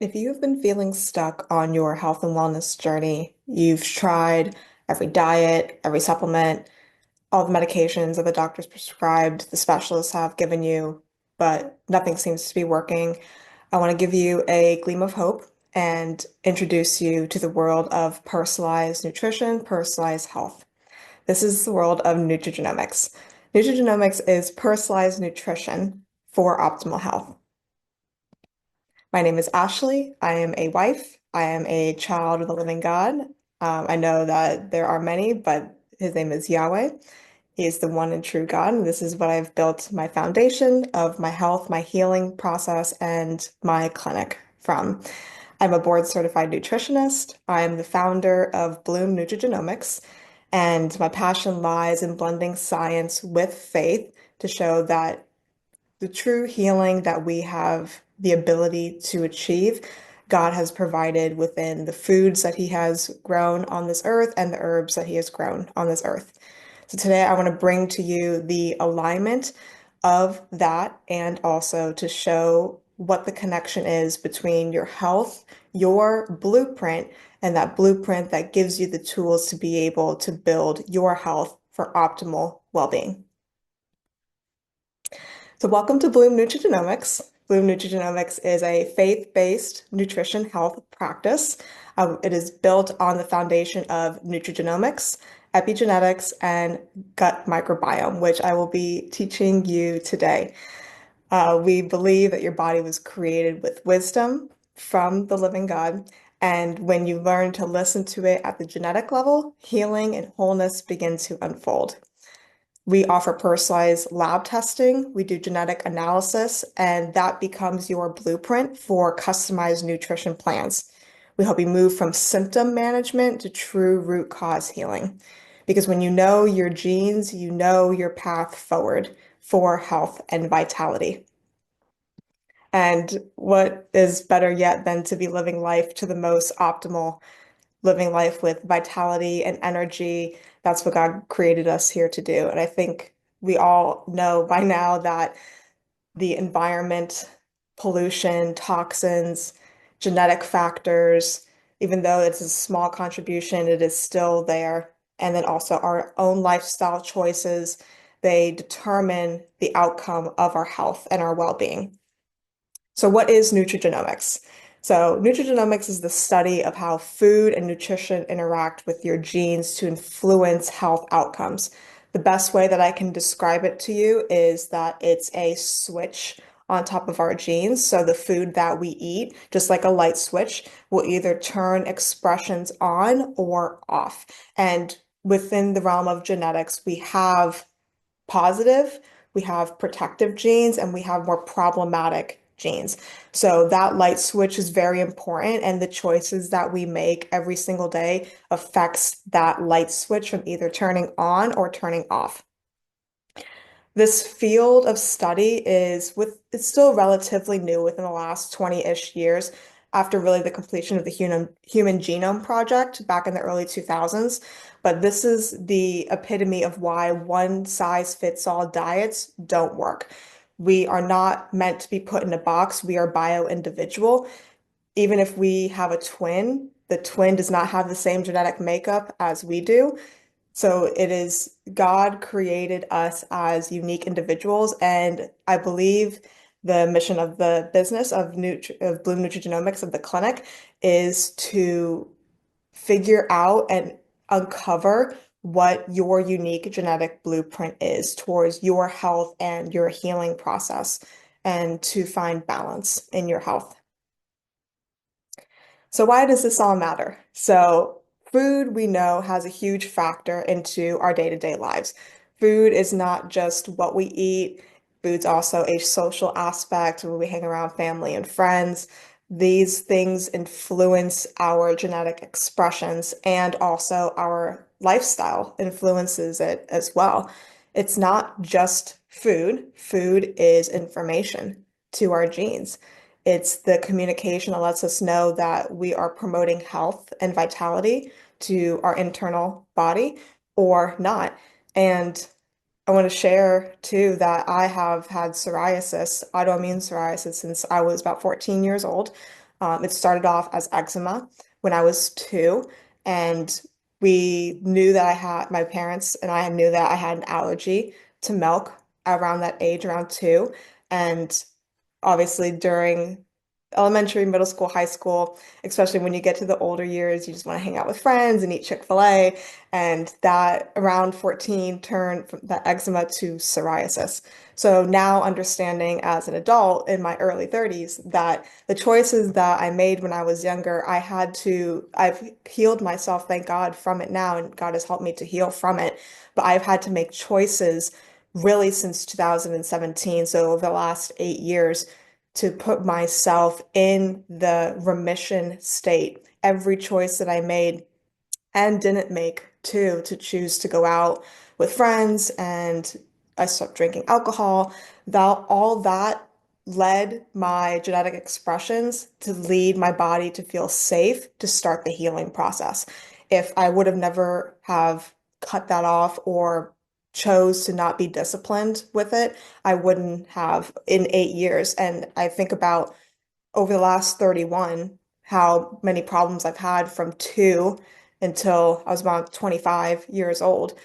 If you've been feeling stuck on your health and wellness journey, you've tried every diet, every supplement, all the medications that the doctors prescribed, the specialists have given you, but nothing seems to be working, I want to give you a gleam of hope and introduce you to the world of personalized nutrition, personalized health. This is the world of nutrigenomics. Nutrigenomics is personalized nutrition for optimal health. My name is Ashley. I am a wife. I am a child of the living God. I know that there are many, but his name is Yahweh. He is the one and true God. And this is what I've built my foundation of my health, my healing process, and my clinic from. I'm a board certified nutritionist. I am the founder of Bloom Nutrigenomics, and my passion lies in blending science with faith to show that the true healing that we have the ability to achieve, God has provided within the foods that He has grown on this earth and the herbs that He has grown on this earth. So today I want to bring to you the alignment of that and also to show what the connection is between your health, your blueprint, and that blueprint that gives you the tools to be able to build your health for optimal well-being. So welcome to Bloom Nutrigenomics. Bloom Nutrigenomics is a faith-based nutrition health practice. It is built on the foundation of nutrigenomics, epigenetics, and gut microbiome, which I will be teaching you today. We believe that your body was created with wisdom from the living God, and when you learn to listen to it at the genetic level, healing and wholeness begin to unfold. We offer personalized lab testing, we do genetic analysis, and that becomes your blueprint for customized nutrition plans. We help you move from symptom management to true root cause healing. Because when you know your genes, you know your path forward for health and vitality. And what is better yet than to be living life to the most optimal, living life with vitality and energy. That's what God created us here to do. And I think we all know by now that the environment, pollution, toxins, genetic factors, even though it's a small contribution, it is still there. And then also our own lifestyle choices, they determine the outcome of our health and our well-being. So what is nutrigenomics? So nutrigenomics is the study of how food and nutrition interact with your genes to influence health outcomes. The best way that I can describe it to you is that it's a switch on top of our genes. So the food that we eat, just like a light switch, will either turn expressions on or off. And within the realm of genetics, we have positive, we have protective genes, and we have more problematic genes. So that light switch is very important, and the choices that we make every single day affects that light switch from either turning on or turning off. This field of study it's still relatively new within the last 20-ish years after really the completion of the Human Genome Project back in the early 2000s. But this is the epitome of why one size fits all diets don't work. We are not meant to be put in a box. We are bio-individual. Even if we have a twin, the twin does not have the same genetic makeup as we do. So it is God created us as unique individuals, and I believe the mission of the business of Bloom Nutrigenomics of the clinic is to figure out and uncover what your unique genetic blueprint is towards your health and your healing process, and to find balance in your health. So why does this all matter? So food, we know, has a huge factor into our day-to-day lives. Food is not just what we eat. Food's also a social aspect where we hang around family and friends. These things influence our genetic expressions and also our lifestyle influences it as well. It's not just food. Food is information to our genes. It's the communication that lets us know that we are promoting health and vitality to our internal body or not. And I want to share too that I have had psoriasis, autoimmune psoriasis, since I was about 14 years old. It started off as eczema when I was 2, and we knew that my parents and I knew that I had an allergy to milk around that age, around 2. And obviously during elementary, middle school, high school, especially when you get to the older years, you just want to hang out with friends and eat Chick-fil-A. And that around 14 turned from that eczema to psoriasis. So now understanding as an adult in my early 30s that the choices that I made when I was younger, I've healed myself, thank God, from it now, and God has helped me to heal from it. But I've had to make choices really since 2017, so over the last 8 years, to put myself in the remission state. Every choice that I made and didn't make too, to choose to go out with friends, and I stopped drinking alcohol. All that led my genetic expressions to lead my body to feel safe to start the healing process. If I would have never have cut that off or chose to not be disciplined with it, I wouldn't have in 8 years. And I think about over the last 31, how many problems I've had from 2 until I was about 25 years old.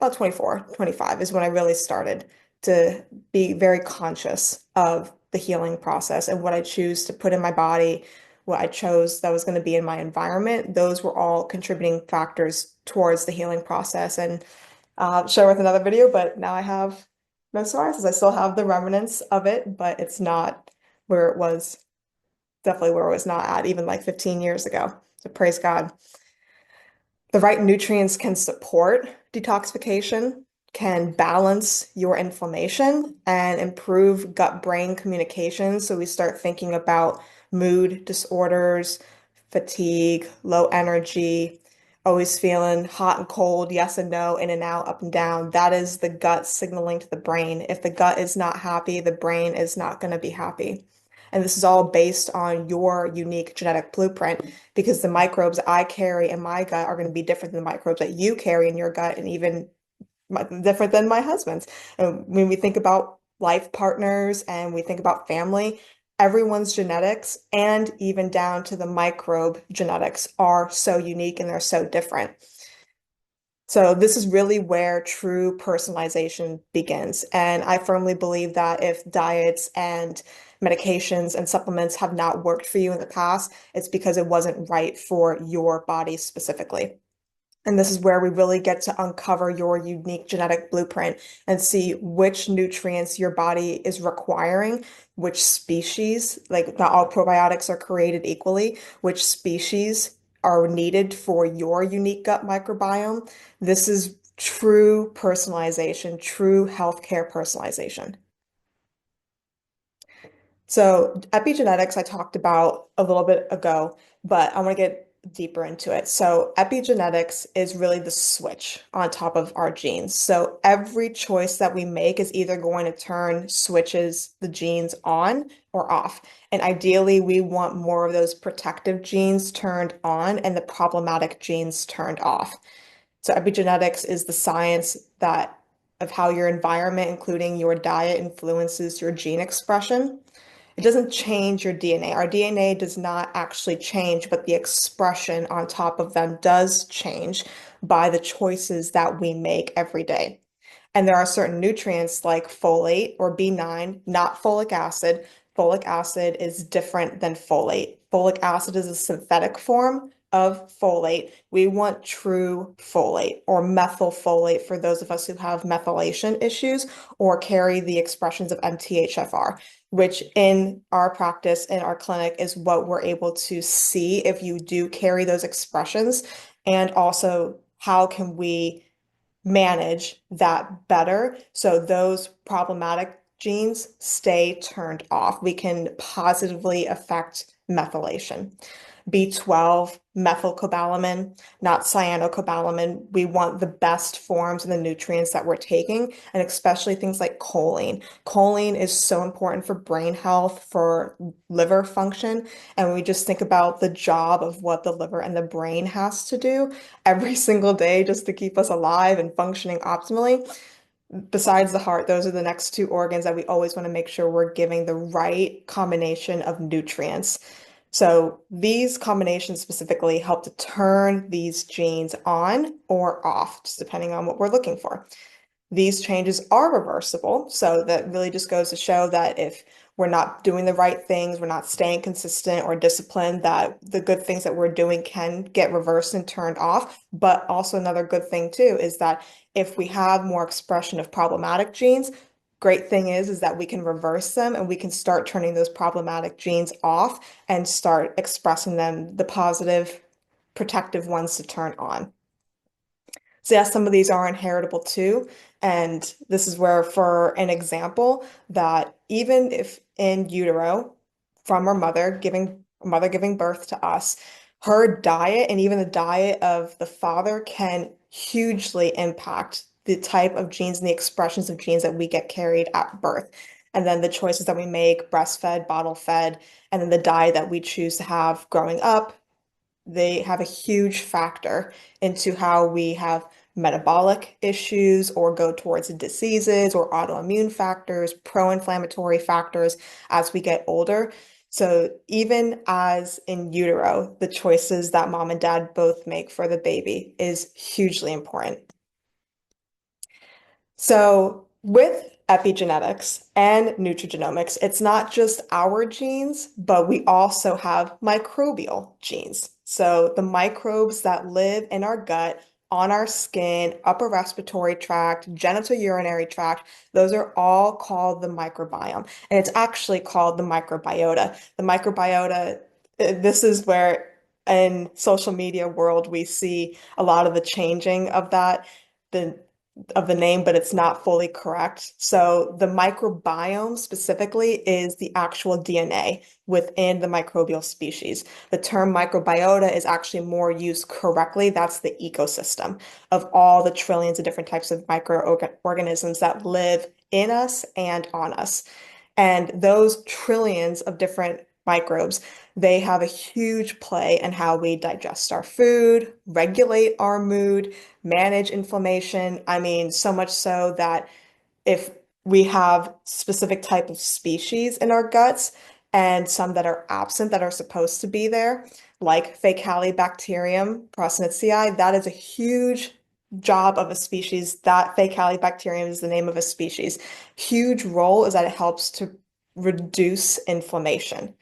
About 24, 25 is when I really started to be very conscious of the healing process and what I choose to put in my body, what I chose that was going to be in my environment. Those were all contributing factors towards the healing process. And share with another video, but now I have no psoriasis. I still have the remnants of it, but it's not where it was, definitely where it was not at even like 15 years ago. So praise God. The right nutrients can support detoxification, can balance your inflammation, and improve gut-brain communication. So we start thinking about mood disorders, fatigue, low energy, always feeling hot and cold, yes and no, in and out, up and down. That is the gut signaling to the brain. If the gut is not happy, the brain is not going to be happy. And this is all based on your unique genetic blueprint, because the microbes I carry in my gut are going to be different than the microbes that you carry in your gut, and even different than my husband's. And when we think about life partners and we think about family, everyone's genetics and even down to the microbe genetics are so unique and they're so different. So this is really where true personalization begins. And I firmly believe that if diets and medications and supplements have not worked for you in the past, it's because it wasn't right for your body specifically. And this is where we really get to uncover your unique genetic blueprint and see which nutrients your body is requiring, which species, like not all probiotics are created equally, which species are needed for your unique gut microbiome. This is true personalization, true healthcare personalization. So epigenetics, I talked about a little bit ago, but I want to get deeper into it. So epigenetics is really the switch on top of our genes. So every choice that we make is either going to turn switches the genes on or off. And ideally, we want more of those protective genes turned on and the problematic genes turned off. So epigenetics is the science that of how your environment, including your diet, influences your gene expression. It doesn't change your DNA. Our DNA does not actually change, but the expression on top of them does change by the choices that we make every day. And there are certain nutrients like folate or B9, not folic acid. Folic acid is different than folate. Folic acid is a synthetic form of folate. We want true folate or methylfolate for those of us who have methylation issues or carry the expressions of MTHFR, which in our practice, in our clinic, is what we're able to see if you do carry those expressions. And also, how can we manage that better so those problematic genes stay turned off? We can positively affect methylation. B12, methylcobalamin, not cyanocobalamin. We want the best forms of the nutrients that we're taking, and especially things like choline. Choline is so important for brain health, for liver function, and we just think about the job of what the liver and the brain has to do every single day just to keep us alive and functioning optimally. besides the heart, those are the next two organs that we always want to make sure we're giving the right combination of nutrients. So these combinations specifically help to turn these genes on or off, just depending on what we're looking for. These changes are reversible. So that really just goes to show that if we're not doing the right things, we're not staying consistent or disciplined, that the good things that we're doing can get reversed and turned off. But also another good thing too is that if we have more expression of problematic genes, great thing is that we can reverse them and we can start turning those problematic genes off and start expressing them, the positive protective ones to turn on. So yes, some of these are inheritable too. And this is where, for an example, that even if in utero from our mother giving birth to us, her diet and even the diet of the father can hugely impact the type of genes and the expressions of genes that we get carried at birth. And then the choices that we make, breastfed, bottle fed, and then the diet that we choose to have growing up, they have a huge factor into how we have metabolic issues or go towards diseases or autoimmune factors, pro-inflammatory factors as we get older. So even as in utero, the choices that mom and dad both make for the baby is hugely important. So with epigenetics and nutrigenomics, it's not just our genes, but we also have microbial genes. So the microbes that live in our gut, on our skin, upper respiratory tract, genitourinary tract, those are all called the microbiome. And it's actually called the microbiota. The microbiota, this is where in social media world we see a lot of the changing of that. The of the name, but it's not fully correct. So the microbiome specifically is the actual DNA within the microbial species. The term microbiota is actually more used correctly. That's the ecosystem of all the trillions of different types of microorganisms that live in us and on us. And those trillions of different microbes, they have a huge play in how we digest our food, regulate our mood, manage inflammation. I mean, so much so that if we have specific type of species in our guts and some that are absent that are supposed to be there, like Faecalibacterium prausnitzii, that is a huge job of a species. That Faecalibacterium is the name of a species. Huge role is that it helps to reduce inflammation.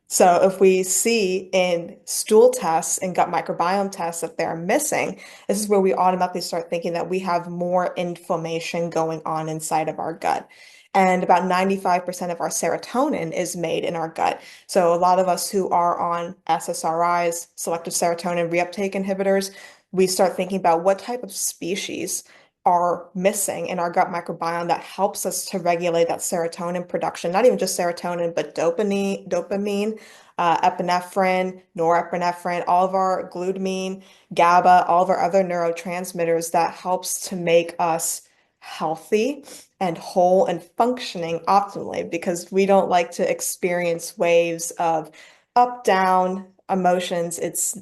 So if we see in stool tests and gut microbiome tests that they're missing, this is where we automatically start thinking that we have more inflammation going on inside of our gut. And about 95% of our serotonin is made in our gut. So a lot of us who are on SSRIs, selective serotonin reuptake inhibitors, we start thinking about what type of species are missing in our gut microbiome that helps us to regulate that serotonin production, not even just serotonin, but dopamine, epinephrine, norepinephrine, all of our glutamine, GABA, all of our other neurotransmitters that helps to make us healthy and whole and functioning optimally because we don't like to experience waves of up, down emotions. It's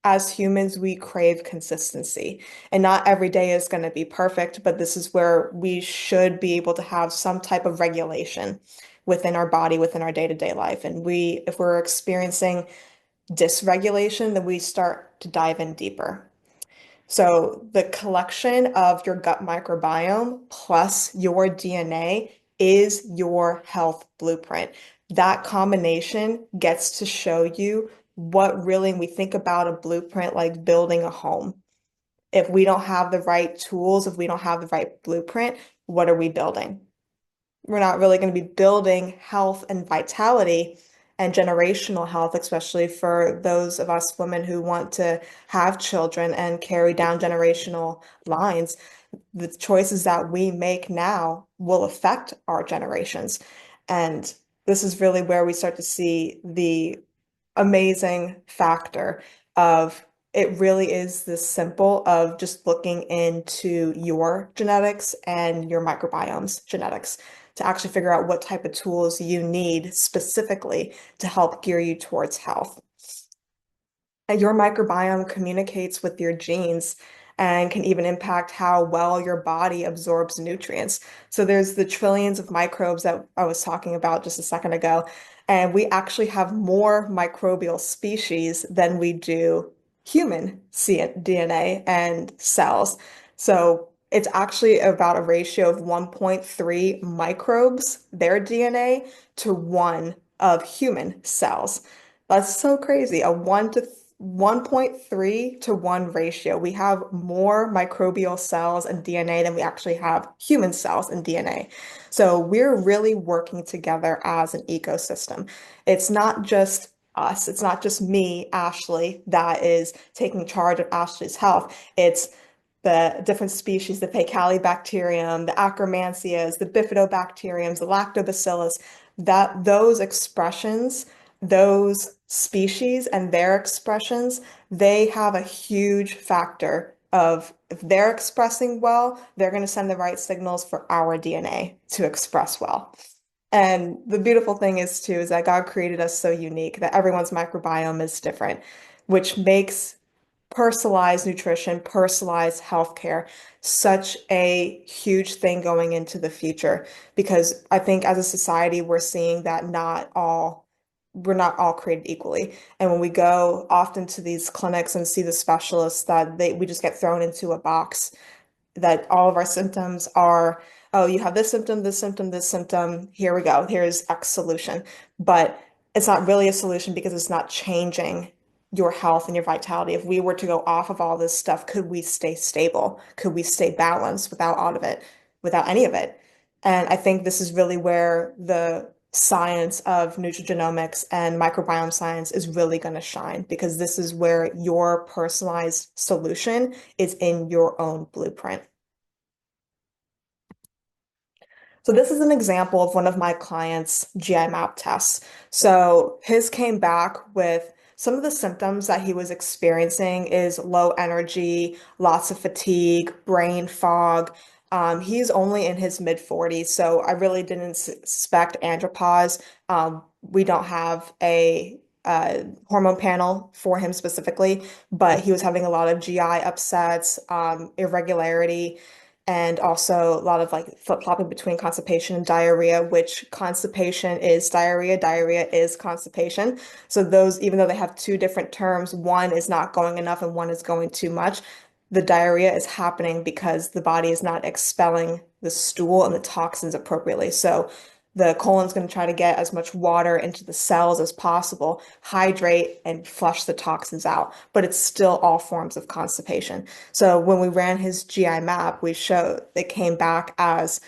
as humans, we crave consistency. And not every day is going to be perfect, but this is where we should be able to have some type of regulation within our body, within our day-to-day life. And if we're experiencing dysregulation, then we start to dive in deeper. So the collection of your gut microbiome plus your DNA is your health blueprint. That combination gets to show you what really, we think about a blueprint like building a home. If we don't have the right tools, if we don't have the right blueprint, what are we building? We're not really going to be building health and vitality and generational health, especially for those of us women who want to have children and carry down generational lines. The choices that we make now will affect our generations. And this is really where we start to see the amazing factor of it really is this simple of just looking into your genetics and your microbiome's genetics to actually figure out what type of tools you need specifically to help gear you towards health. And your microbiome communicates with your genes. and can even impact how well your body absorbs nutrients. So there's the trillions of microbes that I was talking about just a second ago, and we actually have more microbial species than we do human DNA and cells. So it's actually about a ratio of 1.3 microbes, their DNA, to one of human cells. That's so crazy. A 1.3 to 1 ratio. We have more microbial cells and DNA than we actually have human cells and DNA. So we're really working together as an ecosystem. It's not just us. It's not just me, Ashley, that is taking charge of Ashley's health. It's the different species, the Faecalibacterium, the Akkermansias, the Bifidobacteriums, the Lactobacillus, that those expressions, those species and their expressions, they have a huge factor of if they're expressing well, they're going to send the right signals for our DNA to express well. And the beautiful thing is too, is that God created us so unique that everyone's microbiome is different, which makes personalized nutrition, personalized healthcare, such a huge thing going into the future. Because I think as a society, we're seeing that we're not all created equally. And when we go often to these clinics and see the specialists, that we just get thrown into a box that all of our symptoms are, oh, you have this symptom, this symptom, this symptom. Here we go. Here's X solution. But it's not really a solution because it's not changing your health and your vitality. If we were to go off of all this stuff, could we stay stable? Could we stay balanced without all of it, without any of it? And I think this is really where the science of nutrigenomics and microbiome science is really going to shine because this is where your personalized solution is in your own blueprint. So this is an example of one of my clients' GI map tests. So his came back with some of the symptoms that he was experiencing is low energy, lots of fatigue, brain fog. He's only in his mid 40s, so I really didn't suspect andropause. We don't have a hormone panel for him specifically, but he was having a lot of GI upsets, irregularity, and also a lot of like flip-flopping between constipation and diarrhea, which constipation is diarrhea, diarrhea is constipation. So those, even though they have two different terms, one is not going enough and one is going too much, the diarrhea is happening because the body is not expelling the stool and the toxins appropriately. So the colon's going to try to get as much water into the cells as possible, hydrate and flush the toxins out, but it's still all forms of constipation. So when we ran his GI map, we showed it came back as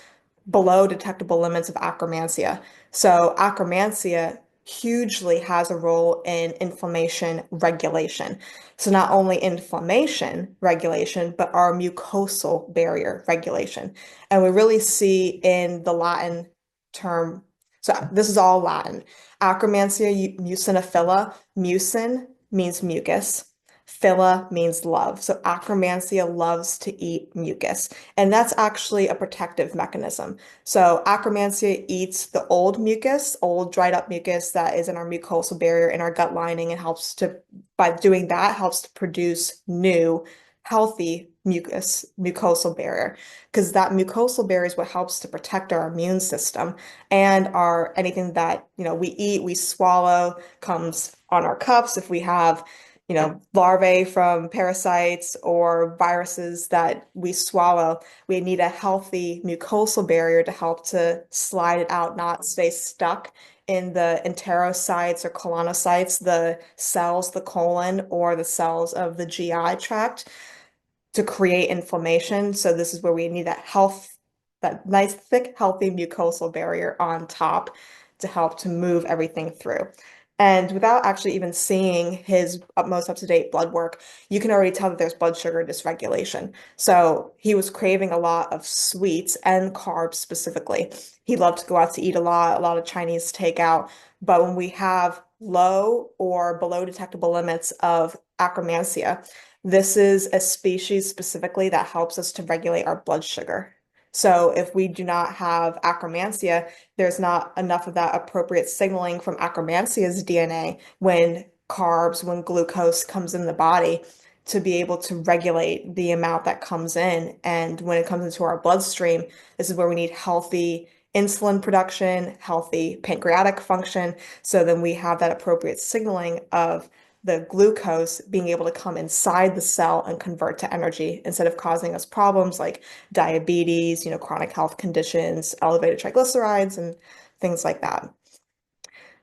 below detectable limits of Akkermansia. So Akkermansia hugely has a role in inflammation regulation. So not only inflammation regulation, but our mucosal barrier regulation. And we really see in the Latin term, so this is all Latin. Akkermansia muciniphila, mucin means mucus. Phila means love. So Akkermansia loves to eat mucus. And that's actually a protective mechanism. So Akkermansia eats the old mucus, old dried up mucus that is in our mucosal barrier in our gut lining and helps to, by doing that, helps to produce new healthy mucosal barrier, because that mucosal barrier is what helps to protect our immune system and our anything that, we eat, we swallow comes on our cups. If we have larvae from parasites or viruses that we swallow, we need a healthy mucosal barrier to help to slide it out, not stay stuck in the enterocytes or colonocytes, the cells, the colon, or the cells of the GI tract to create inflammation. So this is where we need that nice, thick, healthy mucosal barrier on top to help to move everything through. And without actually even seeing his most up-to-date blood work, you can already tell that there's blood sugar dysregulation. So he was craving a lot of sweets and carbs specifically. He loved to go out to eat a lot of Chinese takeout. But when we have low or below detectable limits of Akkermansia, this is a species specifically that helps us to regulate our blood sugar. So if we do not have Akkermansia, there's not enough of that appropriate signaling from Akkermansia's DNA when carbs, when glucose comes in the body to be able to regulate the amount that comes in. And when it comes into our bloodstream, this is where we need healthy insulin production, healthy pancreatic function. So then we have that appropriate signaling of the glucose being able to come inside the cell and convert to energy instead of causing us problems like diabetes, chronic health conditions, elevated triglycerides, and things like that.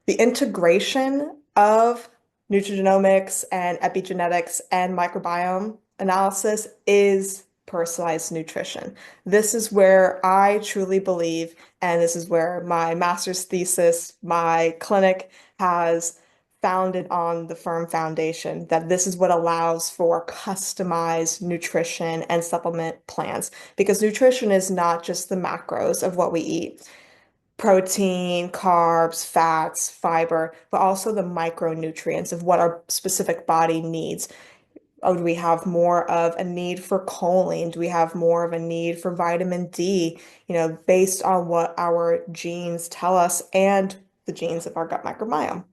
The integration of nutrigenomics and epigenetics and microbiome analysis is personalized nutrition. This is where I truly believe, and this is where my master's thesis, my clinic has founded on the firm foundation that this is what allows for customized nutrition and supplement plans. Because nutrition is not just the macros of what we eat, protein, carbs, fats, fiber, but also the micronutrients of what our specific body needs. Oh, do we have more of a need for choline? Do we have more of a need for vitamin D? Based on what our genes tell us and the genes of our gut microbiome.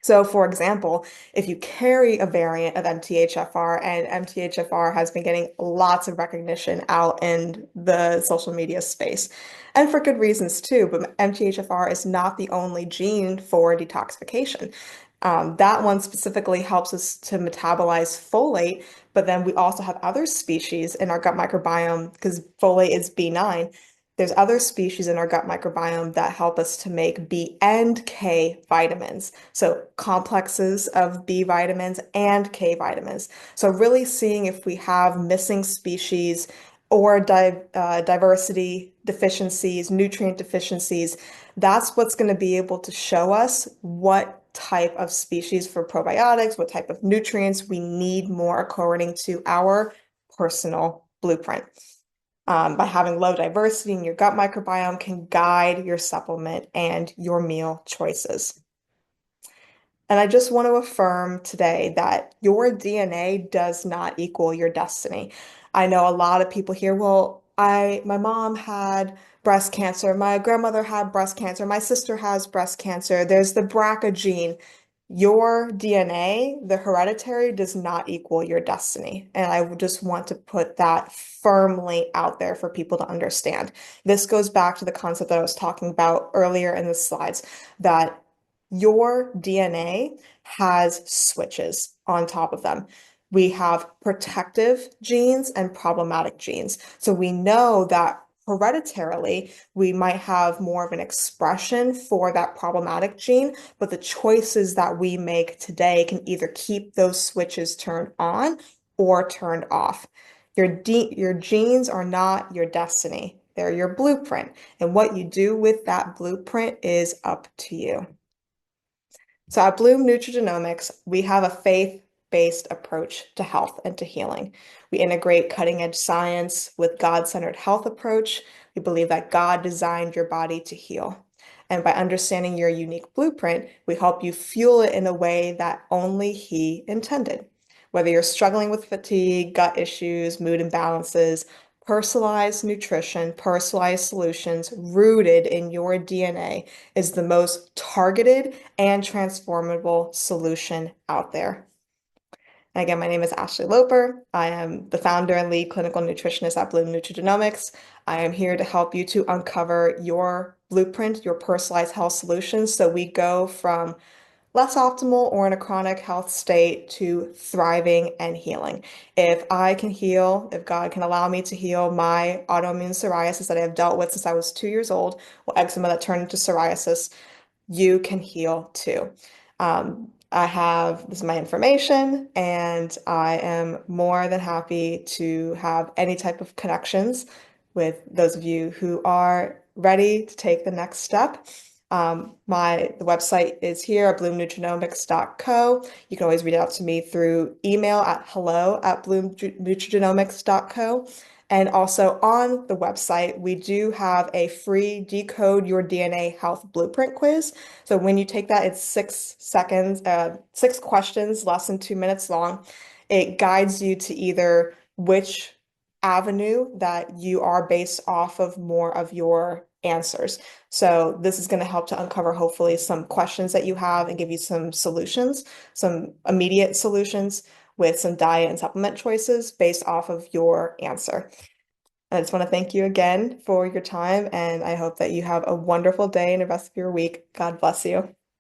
So, for example, if you carry a variant of MTHFR, and MTHFR has been getting lots of recognition out in the social media space, and for good reasons too, but MTHFR is not the only gene for detoxification. That one specifically helps us to metabolize folate, but then we also have other species in our gut microbiome because folate is B9. There's other species in our gut microbiome that help us to make B and K vitamins. So complexes of B vitamins and K vitamins. So really seeing if we have missing species or diversity deficiencies, nutrient deficiencies, that's what's going to be able to show us what type of species for probiotics, what type of nutrients we need more according to our personal blueprint. By having low diversity in your gut microbiome can guide your supplement and your meal choices. And I just want to affirm today that your DNA does not equal your destiny. I know a lot of people here, well, my mom had breast cancer, my grandmother had breast cancer, my sister has breast cancer, there's the BRCA gene. Your DNA, the hereditary, does not equal your destiny. And I just want to put that firmly out there for people to understand. This goes back to the concept that I was talking about earlier in the slides, that your DNA has switches on top of them. We have protective genes and problematic genes. So we know that hereditarily, we might have more of an expression for that problematic gene, but the choices that we make today can either keep those switches turned on or turned off. Your genes are not your destiny. They're your blueprint. And what you do with that blueprint is up to you. So at Bloom Nutrigenomics, we have a faith-based approach to health and to healing. We integrate cutting-edge science with God-centered health approach. We believe that God designed your body to heal. And by understanding your unique blueprint, we help you fuel it in a way that only He intended. Whether you're struggling with fatigue, gut issues, mood imbalances, personalized nutrition, personalized solutions rooted in your DNA is the most targeted and transformable solution out there. And again, my name is Ashley Loper. I am the founder and lead clinical nutritionist at Bloom Nutrigenomics. I am here to help you to uncover your blueprint, your personalized health solutions. So we go from less optimal or in a chronic health state to thriving and healing. If I can heal, if God can allow me to heal my autoimmune psoriasis that I have dealt with since I was 2 years old, or eczema that turned into psoriasis, you can heal too. This is my information, and I am more than happy to have any type of connections with those of you who are ready to take the next step. The website is here at bloomnutrigenomics.co. You can always reach out to me through email at hello@bloomnutrigenomics.co. And also on the website, we do have a free Decode Your DNA Health Blueprint quiz. So when you take that, it's 6 seconds, 6 questions, less than 2 minutes long. It guides you to either which avenue that you are based off of more of your answers. So this is going to help to uncover hopefully some questions that you have and give you some solutions, some immediate solutions, with some diet and supplement choices based off of your answer. I just want to thank you again for your time, and I hope that you have a wonderful day and the rest of your week. God bless you.